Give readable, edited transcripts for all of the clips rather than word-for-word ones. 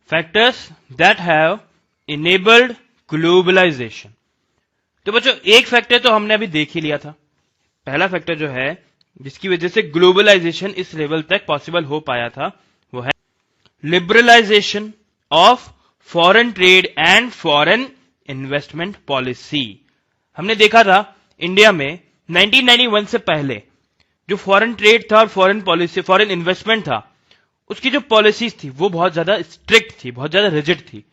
Factors that have enabled globalisation. तो बच्चों एक फैक्टर तो हमने अभी देख ही लिया था। पहला फैक्टर जो है जिसकी वजह से ग्लोबलाइजेशन इस लेवल तक पॉसिबल हो पाया था वो है liberalisation of foreign trade and foreign investment policy. हमने देखा था इंडिया में 1991 से पहले जो फॉरेन ट्रेड था और फॉरेन पॉलिसी फॉरेन इन्वेस्टमेंट था उसकी जो पॉलिसीज थी वो बहुत ज्यादा स्ट्रिक्ट थी, बहुत ज्यादा रिजिड थी।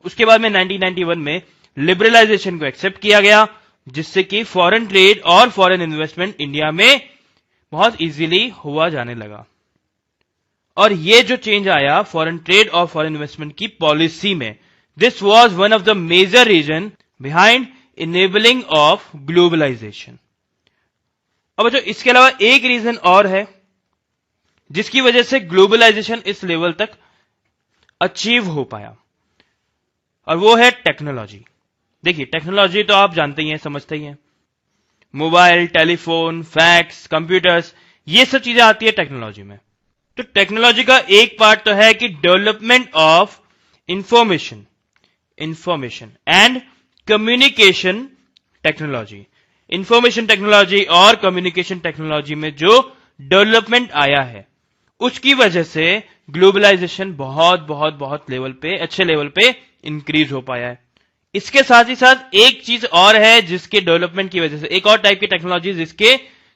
उसके बाद में 1991 में लिबरलाइजेशन को एक्सेप्ट किया गया जिससे कि फॉरेन ट्रेड और फॉरेन इन्वेस्टमेंट इंडिया में बहुत इजीली हुआ जाने लगा। और ये जो चेंज आया फॉरेन ट्रेड और फॉरेन इन्वेस्टमेंट की पॉलिसी में, this was one of the major reason behind enabling of globalisation. और बच्चों इसके अलावा एक रीजन और है जिसकी वजह से ग्लोबलाइजेशन इस लेवल तक अचीव हो पाया और वो है टेक्नोलॉजी। देखिए टेक्नोलॉजी तो आप जानते ही हैं, समझते ही हैं। मोबाइल, टेलीफोन, फैक्स, कंप्यूटर्स, ये सब चीजें आती है टेक्नोलॉजी में। तो टेक्नोलॉजी का एक पार्ट तो है कि development of information and communication technology. Information technology और कम्युनिकेशन टेक्नोलॉजी में जो डेवलपमेंट आया है उसकी वजह से ग्लोबलाइजेशन बहुत बहुत बहुत लेवल पे, अच्छे लेवल पे इंक्रीज हो पाया है। इसके साथ ही साथ एक चीज और है जिसके डेवलपमेंट की वजह से, एक और टाइप की टेक्नोलॉजी जिसके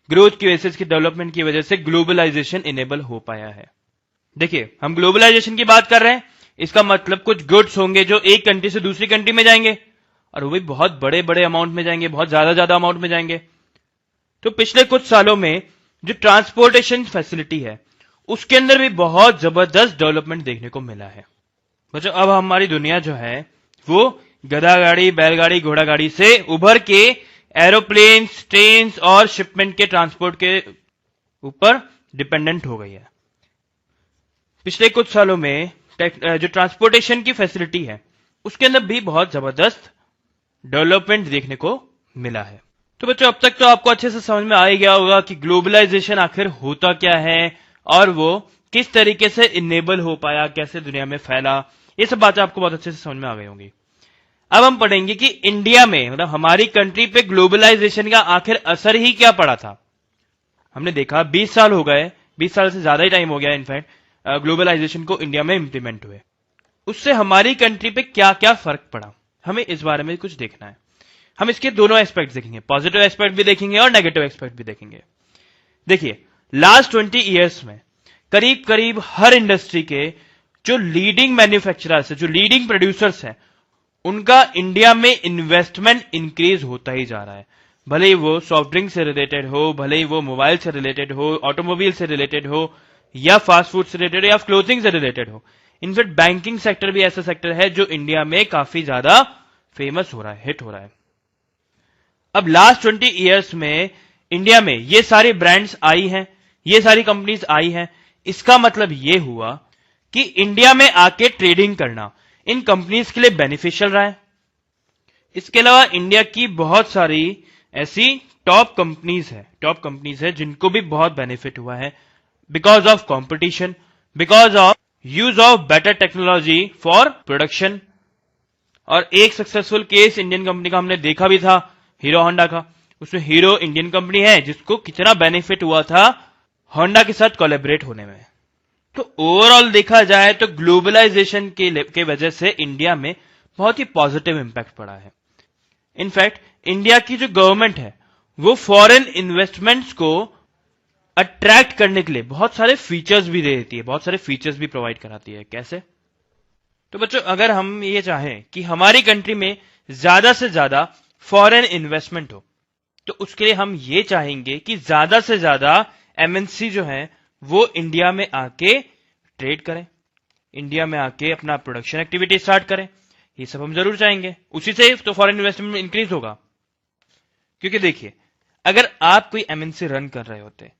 ग्रोथ की वजह से, इसके डेवलपमेंट की वजह से ग्लोबलाइजेशन इनेबल हो पाया है। देखिए हम ग्लोबलाइजेशन की बात कर रहे हैं, इसका मतलब कुछ गुड्स होंगे जो एक कंट्री से दूसरी कंट्री में जाएंगे और वो भी बहुत बड़े बड़े अमाउंट में जाएंगे, बहुत ज्यादा अमाउंट में जाएंगे। तो पिछले कुछ सालों में जो ट्रांसपोर्टेशन फैसिलिटी है उसके अंदर भी बहुत जबरदस्त डेवलपमेंट देखने को मिला है। बच्चों अब हमारी दुनिया जो है वो गधा गाड़ी, बैलगाड़ी, घोड़ा गाड़ी से उभर के एरोप्लेन्स, ट्रेन्स और शिपमेंट के ट्रांसपोर्ट के ऊपर डिपेंडेंट हो गई है। पिछले कुछ सालों में जो ट्रांसपोर्टेशन की फैसिलिटी है उसके अंदर भी बहुत जबरदस्त डेवलपमेंट देखने को मिला है। तो बच्चों अब तक तो आपको अच्छे से समझ में आ ही गया होगा कि ग्लोबलाइजेशन आखिर होता क्या है और वो किस तरीके से इनेबल हो पाया, कैसे दुनिया में फैला, ये सब बातें आपको बहुत अच्छे से समझ में आ गई होंगी। अब हम पढ़ेंगे कि इंडिया में, मतलब हमारी कंट्री पे ग्लोबलाइजेशन का आखिर असर ही क्या पड़ा था। हमने देखा 20 साल हो गए, 20 साल से ज्यादा ही टाइम हो गया इनफैक्ट ग्लोबलाइजेशन को इंडिया में इंप्लीमेंट हुए। उससे हमारी कंट्री पे क्या क्या फर्क पड़ा, हमें इस बारे में कुछ देखना है। हम इसके दोनों एस्पेक्ट देखेंगे, पॉजिटिव एस्पेक्ट भी देखेंगे और नेगेटिव एस्पेक्ट भी देखेंगे। देखिए लास्ट 20 ईयर्स में करीब करीब हर इंडस्ट्री के जो लीडिंग मैन्युफैक्चरर्स है, जो लीडिंग प्रोड्यूसर्स हैं, उनका इंडिया में इन्वेस्टमेंट इंक्रीज होता ही जा रहा है। भले ही वो सॉफ्ट ड्रिंक से रिलेटेड हो, भले ही वो मोबाइल से रिलेटेड हो, ऑटोमोबाइल से रिलेटेड हो, या फास्ट फूड से रिलेटेड हो, या क्लोथिंग से रिलेटेड हो। इनफैक्ट बैंकिंग सेक्टर भी ऐसा सेक्टर है जो इंडिया में काफी ज्यादा फेमस हो रहा है, हिट हो रहा है। अब लास्ट 20 ईयर्स में इंडिया में ये सारी ब्रांड्स आई हैं, ये सारी कंपनीज आई हैं। इसका मतलब ये हुआ कि इंडिया में आके ट्रेडिंग करना इन कंपनीज के लिए बेनिफिशियल रहा है। इसके अलावा इंडिया की बहुत सारी ऐसी टॉप कंपनीज है जिनको भी बहुत बेनिफिट हुआ है because of competition, because of use of better technology for production. और एक सक्सेसफुल केस इंडियन कंपनी का हमने देखा भी था, हीरो होंडा का। उसमें हीरो इंडियन कंपनी है जिसको कितना बेनिफिट हुआ था होंडा के साथ कोलैबोरेट होने में। तो ओवरऑल देखा जाए तो ग्लोबलाइजेशन के वजह से इंडिया में बहुत ही पॉजिटिव इंपैक्ट पड़ा है। इनफैक्ट इंडिया की जो गवर्नमेंट है वो फॉरेन इन्वेस्टमेंट्स को अट्रैक्ट करने के लिए बहुत सारे फीचर्स भी दे देती है, बहुत सारे फीचर्स भी प्रोवाइड कराती है। कैसे? तो बच्चों अगर हम ये चाहें कि हमारी कंट्री में ज्यादा से ज्यादा फॉरेन इन्वेस्टमेंट हो तो उसके लिए हम ये चाहेंगे कि ज्यादा से ज्यादा एमएनसी जो है वो इंडिया में आके ट्रेड करें, इंडिया में आके अपना प्रोडक्शन एक्टिविटी स्टार्ट करें। ये सब हम जरूर चाहेंगे, उसी से तो फॉरेन इन्वेस्टमेंट इंक्रीज होगा। क्योंकि देखिए अगर आप कोई एमएनसी रन कर रहे होते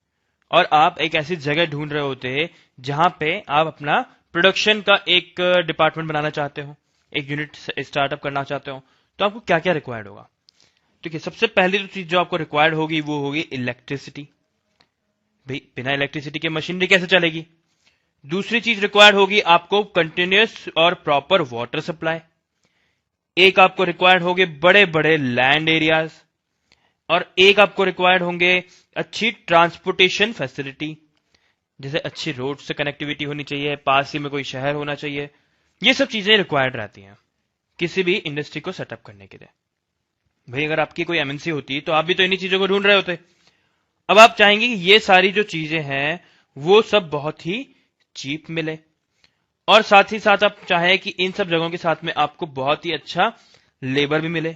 और आप एक ऐसी जगह ढूंढ रहे होते जहां पे आप अपना प्रोडक्शन का एक डिपार्टमेंट बनाना चाहते हो, एक यूनिट स्टार्टअप करना चाहते हो, तो आपको क्या क्या रिक्वायर्ड होगा? देखिए सबसे पहली तो चीज जो आपको रिक्वायर्ड होगी वो होगी इलेक्ट्रिसिटी। भाई बिना इलेक्ट्रिसिटी के मशीनरी कैसे चलेगी? दूसरी चीज रिक्वायर्ड होगी आपको कंटिन्यूअस और प्रॉपर वाटर सप्लाई। एक आपको रिक्वायर्ड होंगे बड़े बड़े लैंड एरियाज, और एक आपको रिक्वायर्ड होंगे अच्छी ट्रांसपोर्टेशन फैसिलिटी, जैसे अच्छी रोड से कनेक्टिविटी होनी चाहिए, पास ही में कोई शहर होना चाहिए। ये सब चीजें रिक्वायर्ड रहती हैं किसी भी इंडस्ट्री को सेटअप करने के लिए। भाई अगर आपकी कोई एमएनसी होती तो आप भी तो इन्हीं चीजों को ढूंढ रहे होते। अब आप चाहेंगे कि ये सारी जो चीजें हैं वो सब बहुत ही चीप मिले, और साथ ही साथ आप चाहें कि इन सब जगहों के साथ में आपको बहुत ही अच्छा लेबर भी मिले,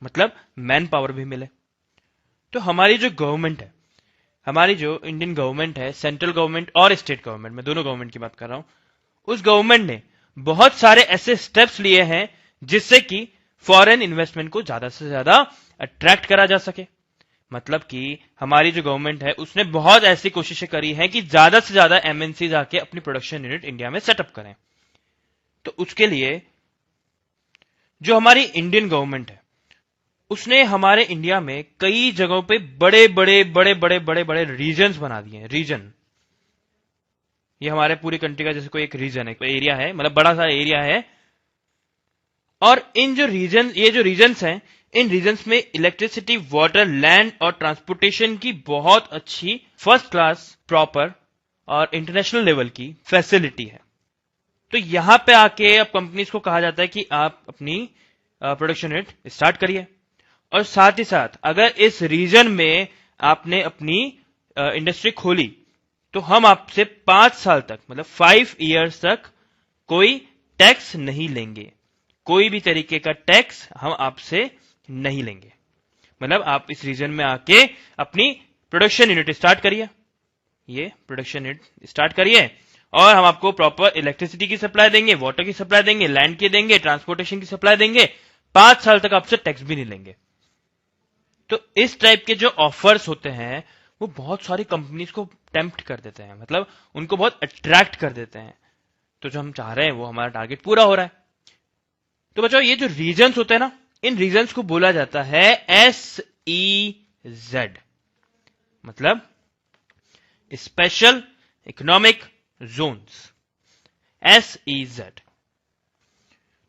मतलब मैन पावर भी मिले। तो हमारी जो गवर्नमेंट है, हमारी जो इंडियन गवर्नमेंट है, सेंट्रल गवर्नमेंट और स्टेट गवर्नमेंट, मैं दोनों गवर्नमेंट की बात कर रहा हूं, उस गवर्नमेंट ने बहुत सारे ऐसे स्टेप्स लिए हैं जिससे कि फॉरेन इन्वेस्टमेंट को ज्यादा से ज्यादा अट्रैक्ट करा जा सके। मतलब कि हमारी जो गवर्नमेंट है उसने बहुत ऐसी कोशिशें करी हैं कि ज्यादा से ज्यादा एमएनसी जाके अपनी प्रोडक्शन यूनिट इंडिया में सेटअप करें। तो उसके लिए जो हमारी इंडियन गवर्नमेंट है उसने हमारे इंडिया में कई जगहों पे बड़े बड़े रीजन्स बना दिए हैं। रीजन, ये हमारे पूरी कंट्री का जैसे कोई एक रीजन है, कोई एरिया है, मतलब बड़ा सा एरिया है, और इन जो रीजन, ये जो रीजन्स हैं, इन रीजन्स में इलेक्ट्रिसिटी, वाटर, लैंड और ट्रांसपोर्टेशन की बहुत अच्छी फर्स्ट क्लास, प्रॉपर और इंटरनेशनल लेवल की फैसिलिटी है। तो यहां पे आके अब कंपनीज को कहा जाता है कि आप अपनी प्रोडक्शन यूनिट स्टार्ट करिए, और साथ ही साथ अगर इस रीजन में आपने अपनी इंडस्ट्री खोली तो हम आपसे 5 साल तक, मतलब 5 इयर्स तक कोई टैक्स नहीं लेंगे, कोई भी तरीके का टैक्स हम आपसे नहीं लेंगे। मतलब आप इस रीजन में आके अपनी प्रोडक्शन यूनिट स्टार्ट करिए, ये प्रोडक्शन यूनिट स्टार्ट करिए, और हम आपको प्रॉपर इलेक्ट्रिसिटी की सप्लाई देंगे, वाटर की सप्लाई देंगे, लैंड की देंगे, ट्रांसपोर्टेशन की सप्लाई देंगे, 5 साल तक आपसे टैक्स भी नहीं लेंगे। तो इस टाइप के जो ऑफर्स होते हैं वो बहुत सारी कंपनीज को टेम्प्ट कर देते हैं, मतलब उनको बहुत अट्रैक्ट कर देते हैं। तो जो हम चाह रहे हैं वो हमारा टारगेट पूरा हो रहा है। तो बच्चों ये जो रीजन्स होते हैं ना, इन रीजन्स को बोला जाता है SEZ, मतलब स्पेशल इकोनॉमिक जोन्स, SEZ।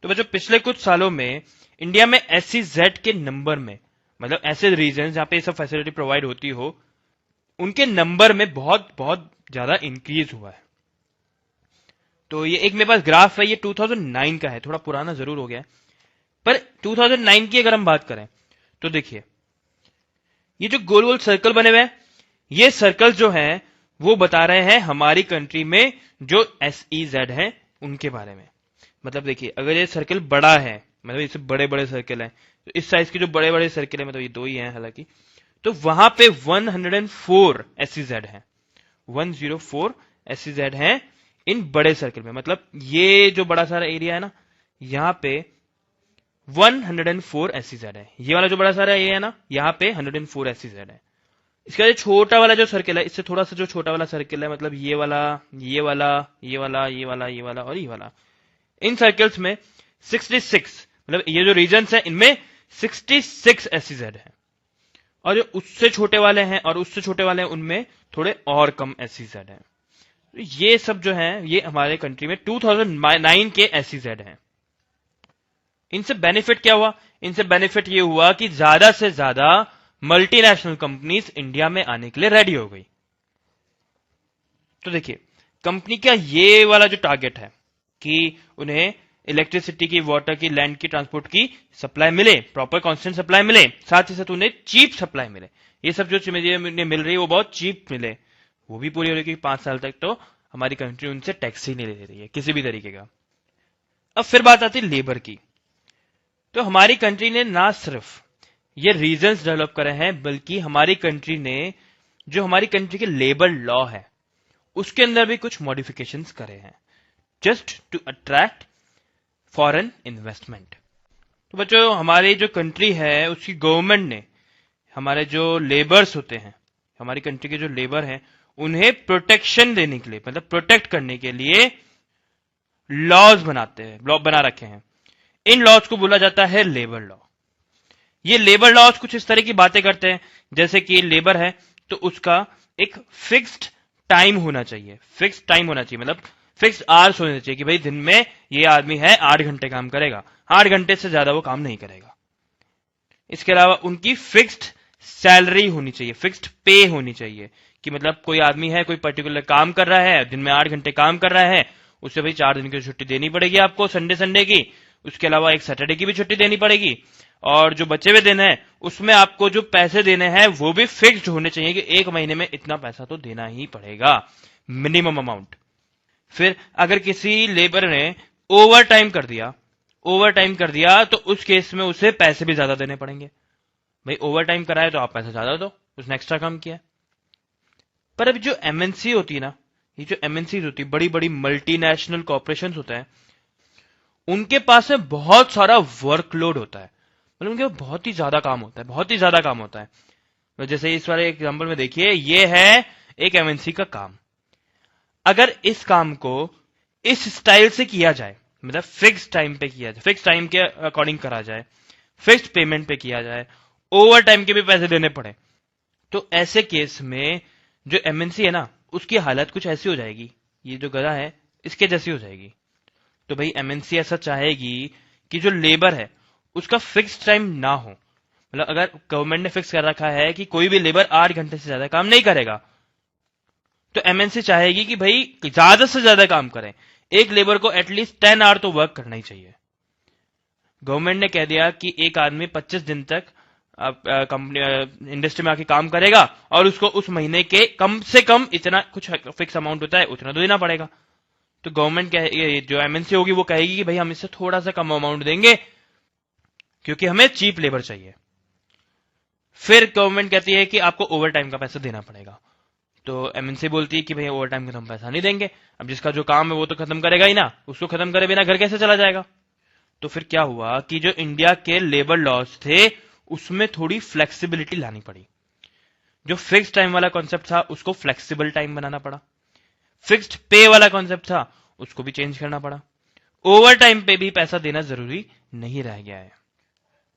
तो बच्चों पिछले कुछ सालों में इंडिया में SEZ के नंबर में, मतलब ऐसे रीजन जहां पे ये सब फैसिलिटी प्रोवाइड होती हो, उनके नंबर में बहुत ज्यादा इंक्रीज हुआ है। तो ये एक मेरे पास ग्राफ है, ये 2009 का है, थोड़ा पुराना जरूर हो गया है, पर 2009 की अगर हम बात करें तो देखिए ये जो गोल गोल सर्कल बने हुए हैं, ये सर्कल जो हैं वो बता रहे हैं हमारी कंट्री में जो SEZ है उनके बारे में। मतलब देखिए अगर ये सर्कल बड़ा है, मतलब इससे बड़े बड़े सर्कल हैं, तो इस साइज के जो बड़े बड़े सर्कल है, मतलब ये 2 ही हैं हालांकि, तो वहां पे 104 SEZ है, 104 SEZ है इन बड़े सर्कल में। मतलब ये जो बड़ा सारा एरिया है ना, यहां पे 104 SEZ है। ये वाला जो बड़ा सारा एरिया है ना, यहां पे 104 SEZ है। इसका जो छोटा वाला जो सर्कल है, इससे थोड़ा सा जो छोटा वाला सर्कल है, मतलब ये वाला, ये वाला, ये वाला, ये वाला, ये वाला और ये वाला, इन सर्कल्स में 66, मतलब ये जो रीजन्स है इनमें 66 SEZ है, और जो उससे छोटे वाले हैं और उससे छोटे वाले हैं उनमें थोड़े और कम SEZ हैं। तो ये सब जो हैं ये हमारे कंट्री में 2009 के SEZ हैं। इनसे बेनिफिट क्या हुआ? इनसे बेनिफिट ये हुआ कि ज्यादा से ज्यादा मल्टीनेशनल कंपनीज इंडिया में आने के लिए रेडी हो गई। तो देखिए कंपनी का ये वाला जो टारगेट है कि उन्हें इलेक्ट्रिसिटी की, वाटर की, लैंड की, ट्रांसपोर्ट की सप्लाई मिले, प्रॉपर कांस्टेंट सप्लाई मिले, साथ ही साथ उन्हें चीप सप्लाई मिले, ये सब जो चीजें मिल रही है वो बहुत चीप मिले, वो भी पूरी हो रही है। 5 साल तक तो हमारी कंट्री उनसे टैक्स ही नहीं ले रही है किसी भी तरीके का। अब फिर बात आती है लेबर की। तो हमारी कंट्री ने ना सिर्फ ये रीजन्स डेवलप करे हैं, बल्कि हमारी कंट्री ने जो हमारी कंट्री के लेबर लॉ है उसके अंदर भी कुछ मॉडिफिकेशंस करे हैं, just to attract foreign investment. तो बच्चों हमारी जो कंट्री है उसकी गवर्नमेंट ने हमारे जो लेबर्स होते हैं, हमारी कंट्री के जो लेबर हैं, उन्हें प्रोटेक्शन देने के लिए, मतलब प्रोटेक्ट करने के लिए लॉज बना रखे हैं। इन लॉज को बोला जाता है लेबर लॉ। ये लेबर लॉज कुछ इस तरह की बातें करते हैं, जैसे कि लेबर है तो उसका एक फिक्स्ड टाइम होना चाहिए, फिक्स्ड टाइम होना चाहिए, मतलब फिक्स्ड आवर्स होने चाहिए कि भाई दिन में ये आदमी है 8 घंटे काम करेगा, 8 घंटे से ज्यादा वो काम नहीं करेगा। इसके अलावा उनकी फिक्स्ड सैलरी होनी चाहिए, फिक्स्ड पे होनी चाहिए कि मतलब कोई आदमी है, कोई पर्टिकुलर काम कर रहा है, दिन में 8 घंटे काम कर रहा है, उससे भाई 4 दिन की छुट्टी देनी पड़ेगी आपको, संडे की। उसके अलावा एक सैटरडे की भी छुट्टी देनी पड़ेगी, और जो बचे हुए दिन है उसमें आपको जो पैसे देने हैं वो भी फिक्स्ड होने चाहिए कि एक महीने में इतना पैसा तो देना ही पड़ेगा, मिनिमम अमाउंट। फिर अगर किसी लेबर ने ओवर टाइम कर दिया तो उस केस में उसे पैसे भी ज्यादा देने पड़ेंगे। भाई ओवर टाइम करा है तो आप पैसा ज्यादा दो, उसने एक्स्ट्रा काम किया। पर अब जो एमएनसी होती है ना, ये जो एमएनसी होती है, बड़ी बड़ी मल्टीनेशनल कॉर्पोरेशन होता है, उनके पास में बहुत सारा वर्कलोड होता है, मतलब उनके बहुत ही ज्यादा काम होता है, तो जैसे इस वाले एग्जांपल में देखिए, ये है एक एमएनसी का काम। अगर इस काम को इस स्टाइल से किया जाए, मतलब फिक्स टाइम पे किया जाए, फिक्स टाइम के अकॉर्डिंग करा जाए, फिक्स पेमेंट पे किया जाए, ओवर टाइम के भी पैसे देने पड़े, तो ऐसे केस में जो एमएनसी है ना, उसकी हालत कुछ ऐसी हो जाएगी, ये जो गधा है इसके जैसी हो जाएगी। तो भाई एमएनसी ऐसा चाहेगी कि जो लेबर है उसका फिक्स टाइम ना हो, मतलब अगर गवर्नमेंट ने फिक्स कर रखा है कि कोई भी लेबर 8 घंटे से ज्यादा काम नहीं करेगा, तो एमएनसी चाहेगी कि भाई ज्यादा से ज्यादा काम करें, एक लेबर को एटलीस्ट 10 आवर तो वर्क करना ही चाहिए। गवर्नमेंट ने कह दिया कि एक आदमी 25 दिन तक कंपनी इंडस्ट्री में आके काम करेगा और उसको उस महीने के कम से कम इतना कुछ फिक्स अमाउंट होता है, उतना तो देना पड़ेगा। तो गवर्नमेंट जो एमएनसी होगी वो कहेगी कि भाई हम इससे थोड़ा सा कम अमाउंट देंगे क्योंकि हमें चीप लेबर चाहिए। फिर गवर्नमेंट कहती है कि आपको ओवर टाइम का पैसा देना पड़ेगा, तो एमएनसी बोलती है कि भाई ओवर टाइम का तो हम पैसा नहीं देंगे, अब जिसका जो काम है वो तो खत्म करेगा ही ना, उसको खत्म करे बिना घर कैसे चला जाएगा। तो फिर क्या हुआ कि जो इंडिया के लेबर लॉज थे उसमें थोड़ी फ्लेक्सिबिलिटी लानी पड़ी। जो फिक्स्ड टाइम वाला कॉन्सेप्ट था उसको फ्लेक्सिबल टाइम बनाना पड़ा, फिक्स्ड पे वाला कॉन्सेप्ट था उसको भी चेंज करना पड़ा, ओवर टाइम पे भी पैसा देना जरूरी नहीं रह गया है।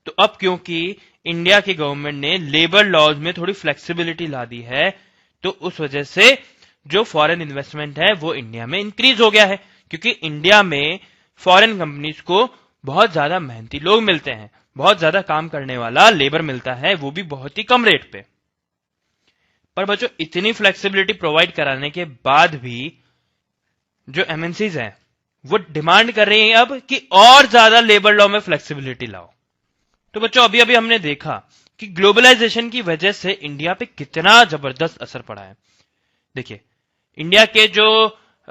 तो अब क्योंकि इंडिया की गवर्नमेंट ने लेबर लॉज में थोड़ी फ्लेक्सिबिलिटी ला दी है, तो उस वजह से जो फॉरेन इन्वेस्टमेंट है वो इंडिया में इंक्रीज हो गया है, क्योंकि इंडिया में फॉरेन कंपनीज को बहुत ज्यादा मेहनती लोग मिलते हैं, बहुत ज्यादा काम करने वाला लेबर मिलता है, वो भी बहुत ही कम रेट पे। पर बच्चों इतनी फ्लेक्सिबिलिटी प्रोवाइड कराने के बाद भी जो एमएनसीज हैं वो डिमांड कर रही हैं अब कि और ज्यादा लेबर लॉ में फ्लेक्सिबिलिटी लाओ। तो बच्चों अभी अभी हमने देखा कि ग्लोबलाइजेशन की वजह से इंडिया पे कितना जबरदस्त असर पड़ा है। देखिए इंडिया के जो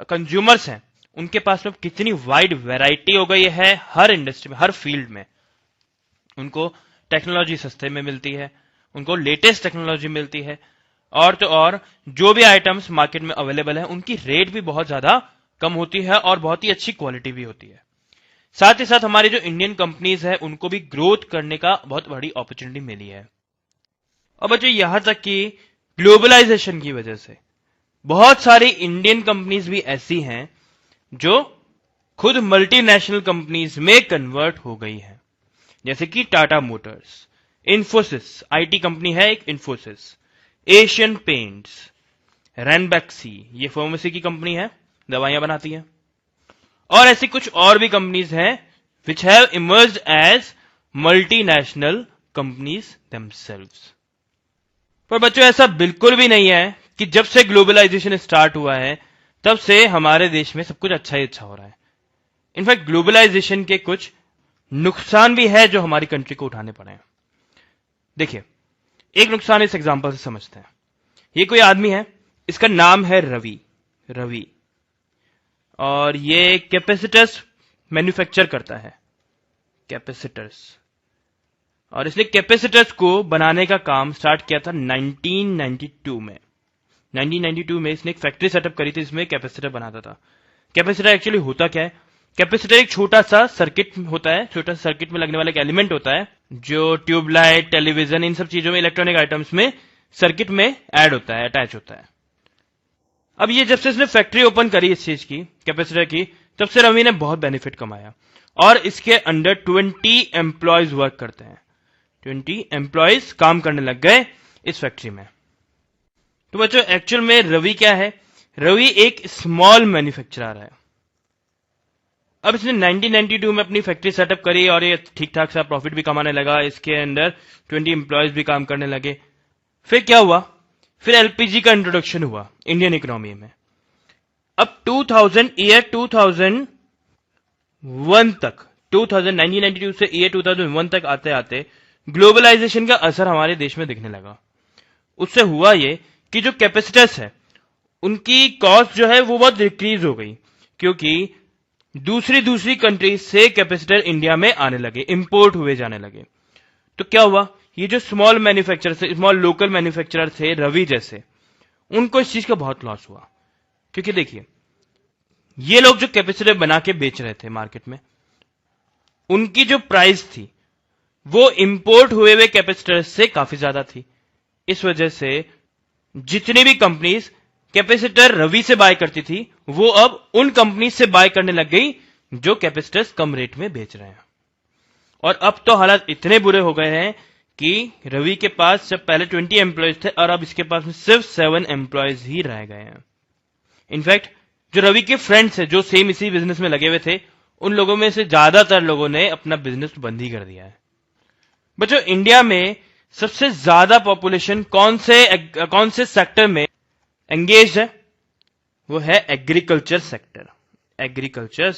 कंज्यूमर्स हैं उनके पास में कितनी वाइड वैरायटी हो गई है, हर इंडस्ट्री में, हर फील्ड में उनको टेक्नोलॉजी सस्ते में मिलती है, उनको लेटेस्ट टेक्नोलॉजी मिलती है, और तो और जो भी आइटम्स मार्केट में अवेलेबल है उनकी रेट भी बहुत ज्यादा कम होती है और बहुत ही अच्छी क्वालिटी भी होती है। साथ ही साथ हमारी जो इंडियन कंपनीज है उनको भी ग्रोथ करने का बहुत बड़ी अपॉर्चुनिटी मिली है। और बच्चों यहां तक कि ग्लोबलाइजेशन की वजह से बहुत सारी इंडियन कंपनीज भी ऐसी हैं जो खुद मल्टीनेशनल कंपनीज में कन्वर्ट हो गई हैं, जैसे कि Tata Motors, Infosys, IT company है एक इन्फोसिस, एशियन पेंट्स, रैनबैक्सी, ये फार्मेसी की कंपनी है, दवाइयां बनाती है, और ऐसी कुछ और भी कंपनीज हैं which have emerged as multinational companies themselves. पर बच्चों ऐसा बिल्कुल भी नहीं है कि जब से ग्लोबलाइजेशन स्टार्ट हुआ है तब से हमारे देश में सब कुछ अच्छा ही अच्छा हो रहा है। इनफैक्ट ग्लोबलाइजेशन के कुछ नुकसान भी है जो हमारी कंट्री को उठाने पड़े हैं। देखिए एक नुकसान इस एग्जांपल से समझते हैं। ये कोई आदमी है, इसका नाम है रवि, और ये कैपेसिटर्स मैन्युफैक्चर करता है, कैपेसिटर्स, और इसने कैपेसिटर्स को बनाने का काम स्टार्ट किया था 1992 में। 1992 में इसने एक फैक्ट्री सेटअप करी थी, इसमें कैपेसिटर बनाता था। कैपेसिटर एक्चुअली होता क्या है? कैपेसिटर एक छोटा सा सर्किट होता है, छोटा सा सर्किट में लगने वाला एक एलिमेंट होता है जो ट्यूबलाइट, टेलीविजन, इन सब चीजों में, इलेक्ट्रॉनिक आइटम्स में सर्किट में ऐड होता है, अटैच होता है। अब ये जब से इसने फैक्ट्री ओपन करी इस चीज की, कैपेसिटर की, तब से रवि ने बहुत बेनिफिट कमाया, और इसके अंडर 20 एम्प्लॉयज वर्क करते हैं। 20 एम्प्लॉयज काम करने लग गए इस फैक्ट्री में। तो बच्चों एक्चुअल में रवि क्या है? रवि एक स्मॉल मैन्युफैक्चरर है। अब इसने 1992 में अपनी फैक्ट्री सेटअप करी और ये ठीक ठाक सा प्रॉफिट भी कमाने लगा। इसके अंदर 20 एम्प्लॉयज भी काम करने लगे। फिर क्या हुआ? फिर एलपीजी का इंट्रोडक्शन हुआ इंडियन इकोनॉमी में। अब 2001 तक 1992 से ईयर 2001 तक आते आते ग्लोबलाइजेशन का असर हमारे देश में दिखने लगा। उससे हुआ ये कि जो कैपेसिटर्स है उनकी कॉस्ट जो है वो बहुत डिक्रीज हो गई, क्योंकि दूसरी कंट्रीज से कैपेसिटर इंडिया में आने लगे, इंपोर्ट हुए जाने लगे। तो क्या हुआ? ये जो स्मॉल मैन्युफैक्चरर थे, स्मॉल लोकल मैन्युफैक्चरर थे रवि जैसे, उनको इस चीज का बहुत लॉस हुआ। क्योंकि देखिए, ये लोग जो कैपेसिटर बना के बेच रहे थे मार्केट में, उनकी जो प्राइस थी वो इंपोर्ट हुए हुए कैपेसिटर से काफी ज्यादा थी। इस वजह से जितनी भी कंपनीज कैपेसिटर रवि से बाय करती थी वो अब उन कंपनी से बाय करने लग गई जो कैपेसिटर्स कम रेट में बेच रहे हैं। और अब तो हालात इतने बुरे हो गए हैं कि रवि के पास जब पहले 20 एम्प्लॉयज थे और अब इसके पास में सिर्फ 7 एम्प्लॉयज ही रह गए हैं। इनफैक्ट जो रवि के फ्रेंड्स हैं जो सेम इसी बिजनेस में लगे हुए थे, उन लोगों में से ज्यादातर लोगों ने अपना बिजनेस बंद ही कर दिया है। बच्चों, इंडिया में सबसे ज्यादा पॉपुलेशन कौन से सेक्टर में एंगेज है? वो है एग्रीकल्चर सेक्टर। एग्रीकल्चर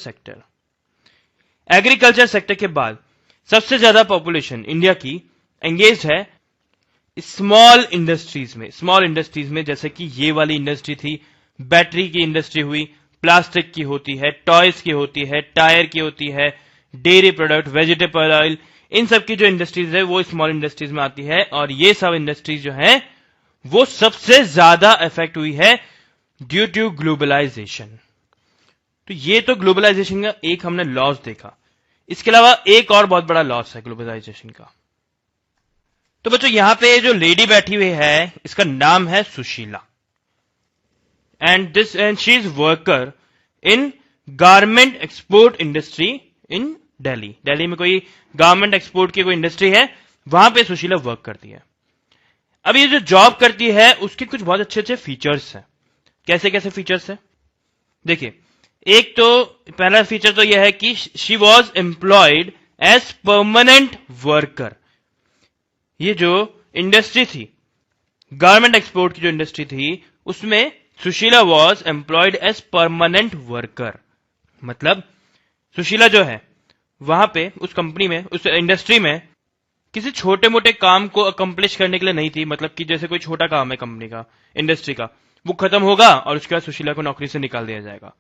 सेक्टर के बाद सबसे ज्यादा पॉपुलेशन इंडिया की एंगेज है स्मॉल इंडस्ट्रीज में, जैसे कि ये वाली इंडस्ट्री थी, बैटरी की इंडस्ट्री हुई, प्लास्टिक की होती है, टॉयज की होती है, टायर की होती है, डेयरी प्रोडक्ट, वेजिटेबल ऑयल, इन सब की जो इंडस्ट्रीज है वो स्मॉल इंडस्ट्रीज में आती है। और ये सब इंडस्ट्रीज जो है वो सबसे ज्यादा इफेक्ट हुई है ड्यू टू ग्लोबलाइजेशन। तो ये तो ग्लोबलाइजेशन का एक हमने लॉस देखा। इसके अलावा एक और बहुत बड़ा लॉस है ग्लोबलाइजेशन का। तो बच्चों, यहां पे जो लेडी बैठी हुई है इसका नाम है Sushila, and she is worker in garment export industry in Delhi में कोई गारमेंट एक्सपोर्ट की कोई इंडस्ट्री है, वहां पे सुशीला वर्क करती है। अब ये जो जॉब करती है उसके कुछ बहुत अच्छे फीचर्स हैं। कैसे फीचर्स हैं? देखिए, एक तो पहला फीचर तो यह है कि she was employed as permanent worker. ये जो इंडस्ट्री थी, गारमेंट एक्सपोर्ट की जो इंडस्ट्री थी, उसमें Sushila was employed as permanent worker. मतलब सुशीला जो है वहां पे उस कंपनी में, उस इंडस्ट्री में किसी छोटे मोटे काम को अकम्प्लिश करने के लिए नहीं थी। मतलब कि जैसे कोई छोटा काम है कंपनी का, इंडस्ट्री का, वो खत्म होगा और उसके बाद सुशीला को नौकरी से निकाल दिया जाएगा,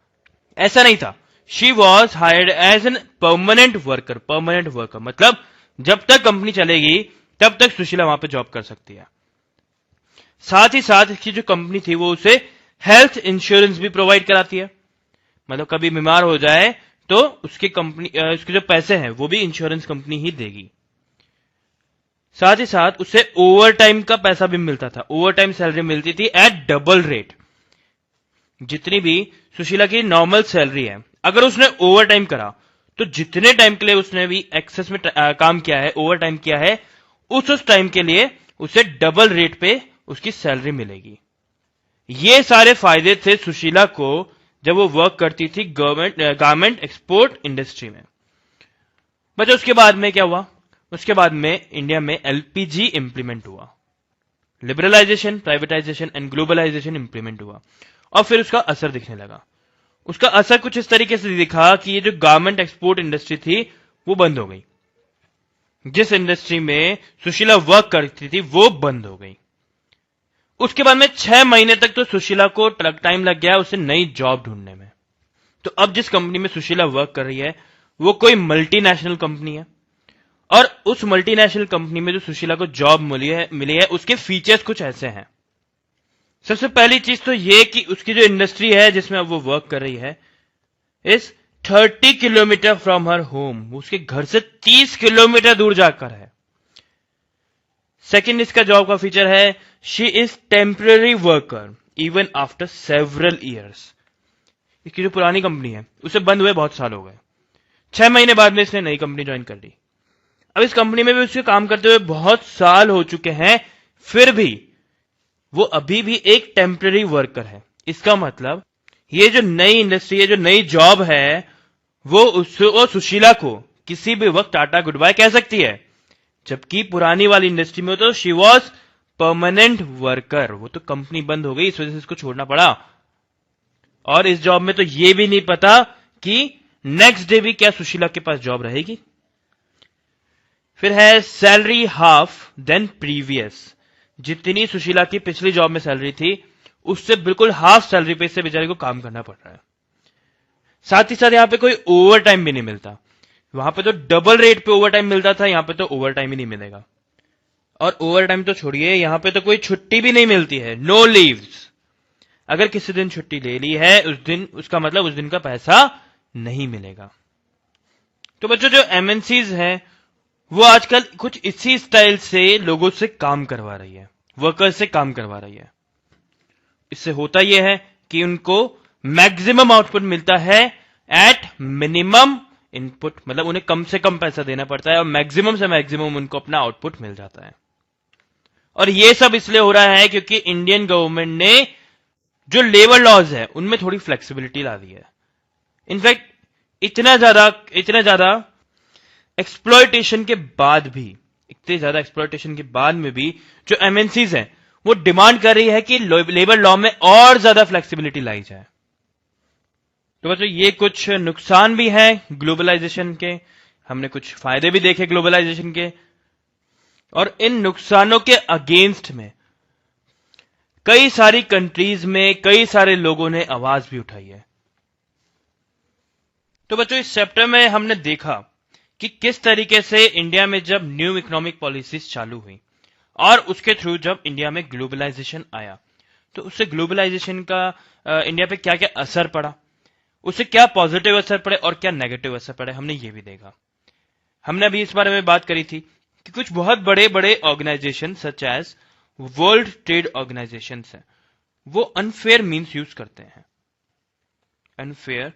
ऐसा नहीं था। She was hired as an permanent worker. मतलब जब तक कंपनी चलेगी तब तक सुशीला वहां पे जॉब कर सकती है। साथ ही साथ इसकी जो कंपनी थी वो उसे हेल्थ इंश्योरेंस भी प्रोवाइड कराती है। मतलब कभी बीमार हो जाए तो उसकी जो पैसे हैं वो भी इंश्योरेंस कंपनी ही देगी। साथ ही साथ उसे ओवर टाइम का पैसा भी मिलता था, ओवर टाइम सैलरी मिलती थी एट डबल रेट। जितनी भी सुशीला की नॉर्मल सैलरी है, अगर उसने ओवर टाइम करा तो जितने टाइम के लिए उसने भी एक्सेस में काम किया है, ओवर टाइम किया है, उस टाइम के लिए उसे डबल रेट पे उसकी सैलरी मिलेगी। ये सारे फायदे थे सुशीला को जब वो वर्क करती थी गारमेंट एक्सपोर्ट इंडस्ट्री में। बच्चों, उसके बाद में क्या हुआ? उसके बाद में इंडिया में एलपीजी इंप्लीमेंट हुआ, liberalisation, privatisation and globalisation implement हुआ, और फिर उसका असर दिखने लगा। उसका असर कुछ इस तरीके से दिखा कि ये जो गारमेंट एक्सपोर्ट इंडस्ट्री थी वो बंद हो गई। जिस इंडस्ट्री में सुशीला वर्क करती थी वो बंद हो गई। उसके बाद में 6 महीने तक तो सुशीला को टाइम लग गया उसे नई जॉब ढूंढने में। तो अब जिस कंपनी में सुशीला वर्क कर रही है वो कोई मल्टीनेशनल कंपनी है, और उस मल्टीनेशनल कंपनी में जो सुशीला को जॉब मिली है उसके फीचर्स कुछ ऐसे हैं। सबसे पहली चीज तो ये कि उसकी जो इंडस्ट्री है जिसमें अब वो वर्क कर रही है इस 30 किलोमीटर फ्रॉम हर होम, उसके घर से 30 किलोमीटर दूर जाकर है। सेकेंड इसका जॉब का फीचर है she is temporary worker even after several years. इसकी जो पुरानी कंपनी है उसे बंद हुए बहुत साल हो गए, 6 महीने बाद में इसने नई कंपनी ज्वाइन कर ली। अब इस कंपनी में भी उसके काम करते हुए बहुत साल हो चुके हैं, फिर भी वो अभी भी एक टेम्पररी वर्कर है, इसका मतलब ये जो नई इंडस्ट्री है, जो नई जॉब है, वो सुशीला को किसी भी वक्त टाटा गुड बाय कह सकती है, जबकि पुरानी वाली इंडस्ट्री में तो शी वॉज परमानेंट वर्कर, वो तो कंपनी बंद हो गई, इस वजह से इसको छोड़ना पड़ा। और इस जॉब में तो ये भी नहीं पता कि नेक्स्ट डे भी क्या सुशीला के पास जॉब रहेगी। फिर है सैलरी हाफ देन प्रीवियस। जितनी सुशीला की पिछली जॉब में सैलरी थी, उससे बिल्कुल हाफ सैलरी पे इससे बेचारे को काम करना पड़ रहा है। साथ ही साथ यहां पे कोई ओवर टाइम भी नहीं मिलता। वहां पे तो डबल रेट पे ओवर टाइम मिलता था, यहां पे तो ओवर टाइम ही नहीं मिलेगा। और ओवर टाइम तो छोड़िए, यहां पे तो कोई छुट्टी भी नहीं मिलती है, नो लीव्स। अगर किसी दिन छुट्टी ले ली है उस दिन, उसका मतलब उस दिन का पैसा नहीं मिलेगा। तो बच्चों, जो एमएनसीज हैं वो आजकल कुछ इसी स्टाइल से लोगों से काम करवा रही है, वर्कर्स से काम करवा रही है। इससे होता यह है कि उनको मैक्सिमम आउटपुट मिलता है एट मिनिमम इनपुट, मतलब उन्हें कम से कम पैसा देना पड़ता है और मैक्सिमम से मैक्सिमम उनको अपना आउटपुट मिल जाता है। और यह सब इसलिए हो रहा है क्योंकि इंडियन गवर्नमेंट ने जो लेबर लॉज है उनमें थोड़ी फ्लेक्सिबिलिटी ला दी है। इनफैक्ट इतना ज्यादा एक्सप्लॉयटेशन के बाद भी, इतने ज्यादा एक्सप्लॉयटेशन के बाद में भी जो एमएनसीज हैं वो डिमांड कर रही है कि लेबर लॉ में और ज्यादा फ्लेक्सिबिलिटी लाई जाए। तो बच्चों, ये कुछ नुकसान भी हैं ग्लोबलाइजेशन के, हमने कुछ फायदे भी देखे ग्लोबलाइजेशन के, और इन नुकसानों के अगेंस्ट में कई सारी कंट्रीज में कई सारे लोगों ने आवाज भी उठाई है। तो बच्चों, इस चैप्टर में हमने देखा कि किस तरीके से इंडिया में जब न्यू इकोनॉमिक पॉलिसीज चालू हुई और उसके थ्रू जब इंडिया में ग्लोबलाइजेशन आया, तो उससे ग्लोबलाइजेशन का इंडिया पे क्या क्या असर पड़ा, उससे क्या पॉजिटिव असर पड़े और क्या नेगेटिव असर पड़े, हमने ये भी देखा। हमने अभी इस बारे में बात करी थी कि कुछ बहुत बड़े बड़े organisation such as World Trade Organisation है, वो अनफेयर मीन्स यूज करते हैं, अनफेयर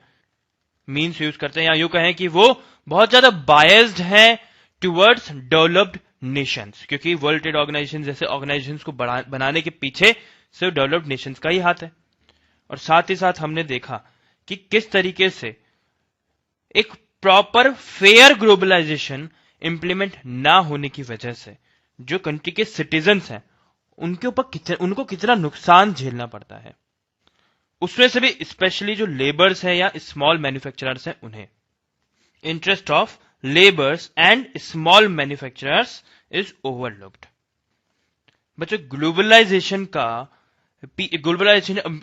मीन्स यूज करते हैं, या यूं कहें कि वो बहुत ज्यादा बायस्ड हैं टुवर्ड्स डेवलप्ड नेशंस, क्योंकि वर्ल्ड ट्रेड ऑर्गेनाइजेशन जैसे ऑर्गेनाइजेशंस को बनाने के पीछे सिर्फ डेवलप्ड नेशंस का ही हाथ है। और साथ ही साथ हमने देखा कि किस तरीके से एक प्रॉपर फेयर ग्लोबलाइजेशन इंप्लीमेंट ना होने की वजह से जो कंट्री के सिटीजन्स हैं उनके ऊपर उनको कितना नुकसान झेलना पड़ता है, उसमें से भी स्पेशली जो लेबर्स हैं या स्मॉल मैन्युफैक्चरर्स हैं उन्हें। Interest of labours and small manufacturers is overlooked. बच्चों, ग्लोबलाइजेशन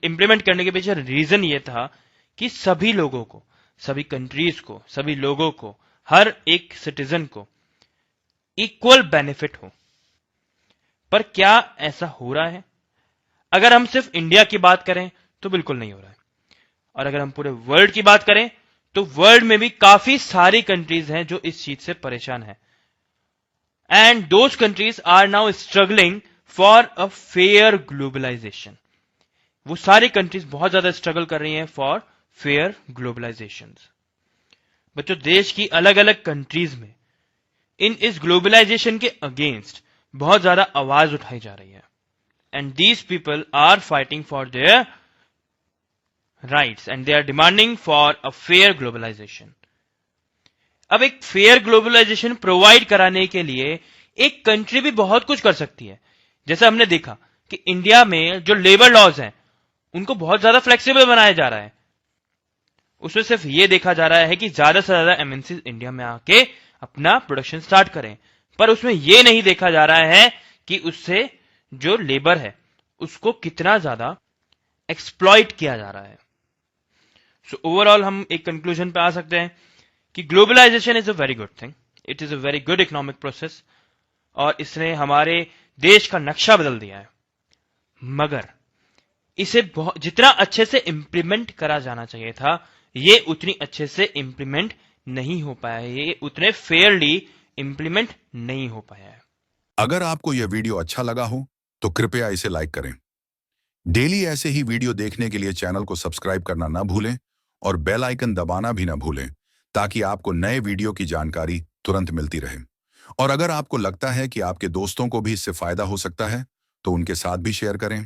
इंप्लीमेंट करने के पीछे रीजन ये था कि सभी लोगों को, सभी कंट्रीज को, सभी लोगों को, हर एक सिटीजन को इक्वल बेनिफिट हो। पर क्या ऐसा हो रहा है? अगर हम सिर्फ इंडिया की बात करें तो बिल्कुल नहीं हो रहा है, और अगर हम पूरे वर्ल्ड की बात करें तो वर्ल्ड में भी काफी सारी कंट्रीज हैं जो इस चीज से परेशान हैं, and those countries are now struggling for a fair globalisation. वो सारी कंट्रीज बहुत ज्यादा स्ट्रगल कर रही हैं फॉर फेयर ग्लोबलाइजेशन। बच्चों, देश की अलग अलग कंट्रीज में इस ग्लोबलाइजेशन के अगेंस्ट बहुत ज्यादा आवाज उठाई जा रही है, and these people are fighting for their rights and they are demanding for a fair globalisation. अब एक फेयर ग्लोबलाइजेशन प्रोवाइड कराने के लिए एक कंट्री भी बहुत कुछ कर सकती है। जैसे हमने देखा कि इंडिया में जो लेबर लॉज हैं उनको बहुत ज्यादा फ्लेक्सिबल बनाया जा रहा है, उसमें सिर्फ ये देखा जा रहा है कि ज्यादा से ज्यादा एमएनसी इंडिया में आके अपना प्रोडक्शन स्टार्ट करें, पर उसमें यह नहीं देखा जा रहा है कि उससे जो लेबर है उसको कितना ज्यादा एक्सप्लॉइट किया जा रहा है। सो ओवरऑल हम एक कंक्लूजन पे आ सकते हैं कि globalisation is a very good thing, it is a very good economic process, और इसने हमारे देश का नक्शा बदल दिया है। मगर इसे जितना अच्छे से इंप्लीमेंट करा जाना चाहिए था, ये उतनी अच्छे से इंप्लीमेंट नहीं हो पाया है, ये उतने फेयरली इंप्लीमेंट नहीं हो पाया है। अगर आपको यह वीडियो अच्छा लगा हो तो कृपया इसे लाइक करें। डेली ऐसे ही वीडियो देखने के लिए चैनल को सब्सक्राइब करना ना भूलें और बेल आइकन दबाना भी ना भूलें, ताकि आपको नए वीडियो की जानकारी तुरंत मिलती रहे। और अगर आपको लगता है कि आपके दोस्तों को भी इससे फायदा हो सकता है तो उनके साथ भी शेयर करें।